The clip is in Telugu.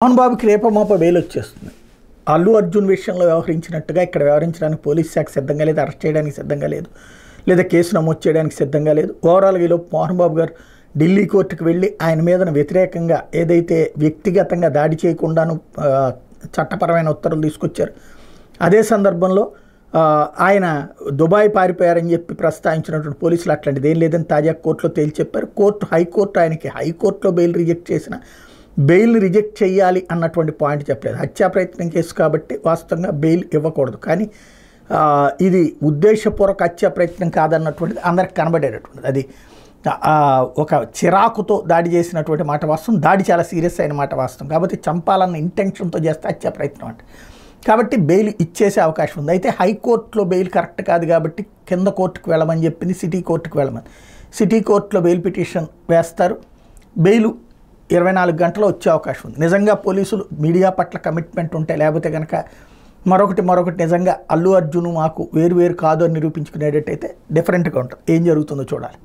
మోహన్ బాబుకి రేపమోప బెయిల్ వచ్చేస్తుంది. అల్లు అర్జున్ విషయంలో వ్యవహరించినట్టుగా ఇక్కడ వ్యవహరించడానికి పోలీస్ శాఖ సిద్ధంగా లేదు, అరెస్ట్ చేయడానికి సిద్ధంగా లేదు, లేదా కేసు నమోదు చేయడానికి సిద్ధంగా లేదు. ఓవరాల్గా ఈలోపు మోహన్ బాబు గారు ఢిల్లీ కోర్టుకు వెళ్ళి ఆయన మీద వ్యతిరేకంగా ఏదైతే వ్యక్తిగతంగా దాడి చేయకుండాను చట్టపరమైన ఉత్తర్వులు తీసుకొచ్చారు. అదే సందర్భంలో ఆయన దుబాయ్ పారిపోయారని చెప్పి ప్రస్తావించినటువంటి పోలీసులు అట్లాంటిది ఏం లేదని తాజా కోర్టులో తేల్చి చెప్పారు. హైకోర్టు ఆయనకి హైకోర్టులో బెయిల్ రిజెక్ట్ చేసిన బెయిల్ రిజెక్ట్ చేయాలి అన్నటువంటి పాయింట్ చెప్పలేదు. హత్యా ప్రయత్నం కేసు కాబట్టి వాస్తవంగా బెయిల్ ఇవ్వకూడదు, కానీ ఇది ఉద్దేశపూర్వక హత్యా ప్రయత్నం కాదన్నటువంటిది అందరికి కనబడేటటువంటిది. అది ఒక చిరాకుతో దాడి చేసినటువంటి మాట వాస్తవం, దాడి చాలా సీరియస్ అయిన మాట వాస్తవం. కాబట్టి చంపాలన్న ఇంటెన్షన్తో చేస్తే హత్యా ప్రయత్నం అంటే, కాబట్టి బెయిల్ ఇచ్చేసే అవకాశం ఉంది. అయితే హైకోర్టులో బెయిల్ కరెక్ట్ కాదు కాబట్టి కింద కోర్టుకు వెళ్ళమని చెప్పింది, సిటీ కోర్టుకు వెళ్ళమని. సిటీ కోర్టులో బెయిల్ పిటిషన్ వేస్తారు, బెయిల్ 24 గంటల్లో వచ్చే అవకాశం ఉంది. నిజంగా పోలీసులు మీడియా పట్ల కమిట్మెంట్ ఉంటే, లేకపోతే కనుక మరొకటి నిజంగా అల్లు అర్జున్ మాకు వేరు కాదు అని నిరూపించుకునేటట్టయితే డిఫరెంట్గా ఉంటుంది. ఏం జరుగుతుందో చూడాలి.